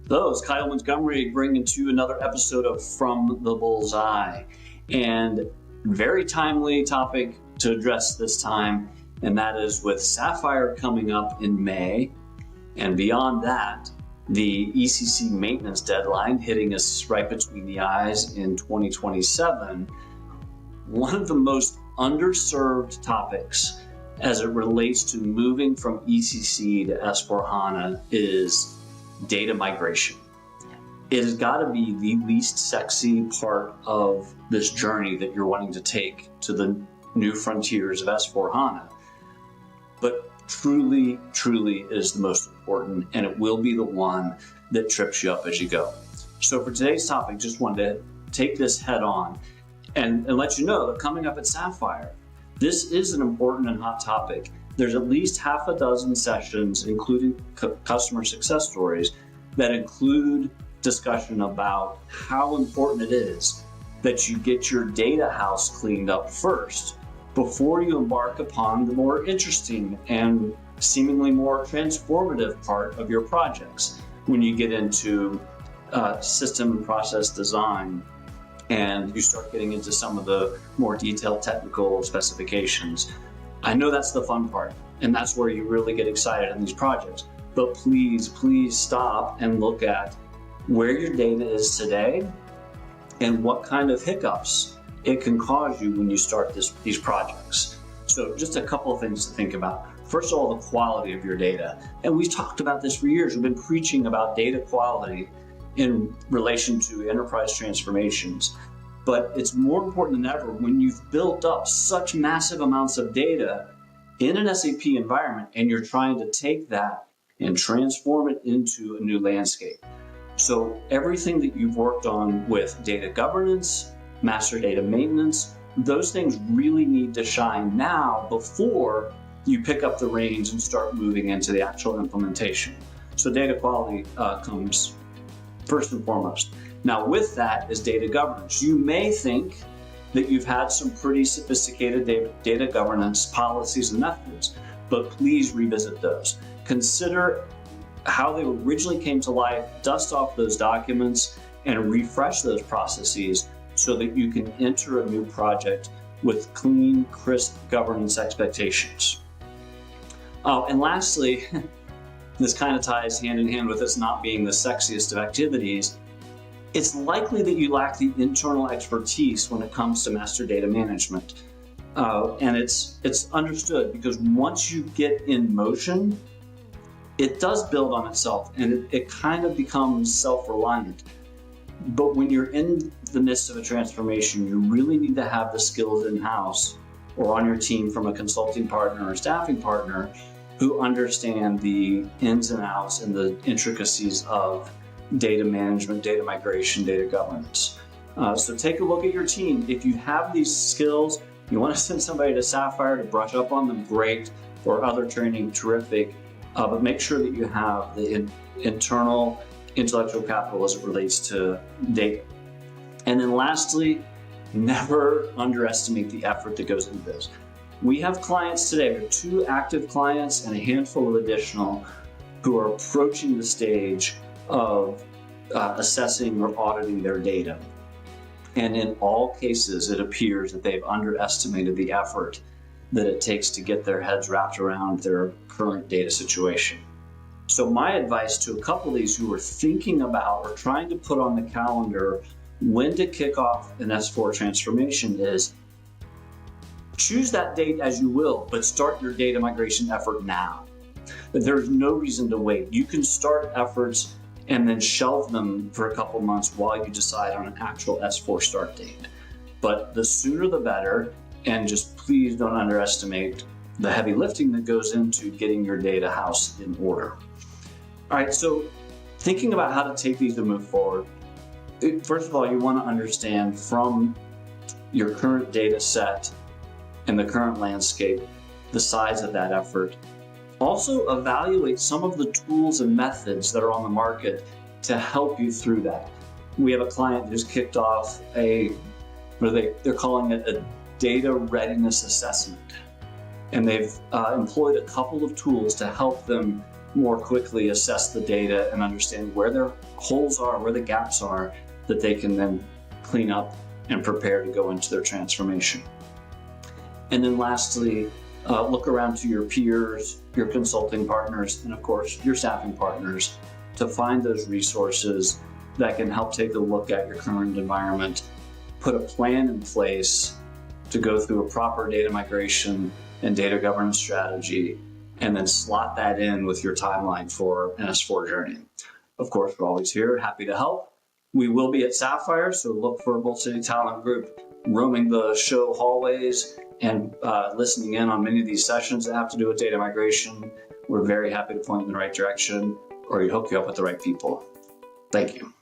Those Kyle Montgomery bringing to you another episode of From the Bullseye, and very timely topic to address this time, and that is with Sapphire coming up in May, and beyond that, the ECC maintenance deadline hitting us right between the eyes in 2027. One of the most underserved topics as it relates to moving from ECC to S4HANA is data migration. It has got to be the least sexy part of this journey that you're wanting to take to the new frontiers of S4HANA. But truly is the most important, and it will be the one that trips you up as you go. So for today's topic, just wanted to take this head on and let you know that coming up at Sapphire, this is an important and hot topic. There's at least half a dozen sessions, including customer success stories, that include discussion about how important it is that you get your data house cleaned up first before you embark upon the more interesting and seemingly more transformative part of your projects when you get into system and process design and you start getting into some of the more detailed technical specifications. I know that's the fun part, and that's where you really get excited in these projects. But please stop and look at where your data is today and what kind of hiccups it can cause you when you start these projects. So just a couple of things to think about. First of all, the quality of your data. And we've talked about this for years. We've been preaching about data quality in relation to enterprise transformations. But it's more important than ever when you've built up such massive amounts of data in an SAP environment and you're trying to take that and transform it into a new landscape. So everything that you've worked on with data governance, master data maintenance, those things really need to shine now before you pick up the reins and start moving into the actual implementation. So data quality comes first and foremost. Now with that is data governance. You may think that you've had some pretty sophisticated data governance policies and methods, but please revisit those. Consider how they originally came to life, dust off those documents, and refresh those processes so that you can enter a new project with clean, crisp governance expectations. And lastly, this kind of ties hand in hand with this not being the sexiest of activities. It's likely that you lack the internal expertise when it comes to master data management. And it's understood because once you get in motion, it does build on itself and it kind of becomes self-reliant. But when you're in the midst of a transformation, you really need to have the skills in-house or on your team from a consulting partner or staffing partner who understand the ins and outs and the intricacies of data management, data migration, data governance. So take a look at your team. If you have these skills, you want to send somebody to Sapphire to brush up on them, great, or other training, terrific. But make sure that you have the internal intellectual capital as it relates to data. And then lastly, never underestimate the effort that goes into this. We have clients today, we have 2 active clients and a handful of additional who are approaching the stage of assessing or auditing their data. And in all cases, it appears that they've underestimated the effort that it takes to get their heads wrapped around their current data situation. So my advice to a couple of these who are thinking about or trying to put on the calendar when to kick off an S4 transformation is choose that date as you will, but start your data migration effort now. There's no reason to wait. You can start efforts and then shelve them for a couple months while you decide on an actual S4 start date. But the sooner the better, and just please don't underestimate the heavy lifting that goes into getting your data house in order. All right, so thinking about how to take these and move forward, first of all, you want to understand from your current data set and the current landscape, the size of that effort. Also evaluate some of the tools and methods that are on the market to help you through that. We have a client who's kicked off they're calling it a data readiness assessment. And they've employed a couple of tools to help them more quickly assess the data and understand where their holes are, where the gaps are, that they can then clean up and prepare to go into their transformation. And then lastly, look around to your peers, your consulting partners, and of course, your staffing partners to find those resources that can help take a look at your current environment, put a plan in place to go through a proper data migration and data governance strategy, and then slot that in with your timeline for an S4 journey. Of course, we're always here, happy to help. We will be at Sapphire, so look for Bolt City Talent Group roaming the show hallways and listening in on many of these sessions that have to do with data migration. We're very happy to point in the right direction or hook you up with the right people. Thank you.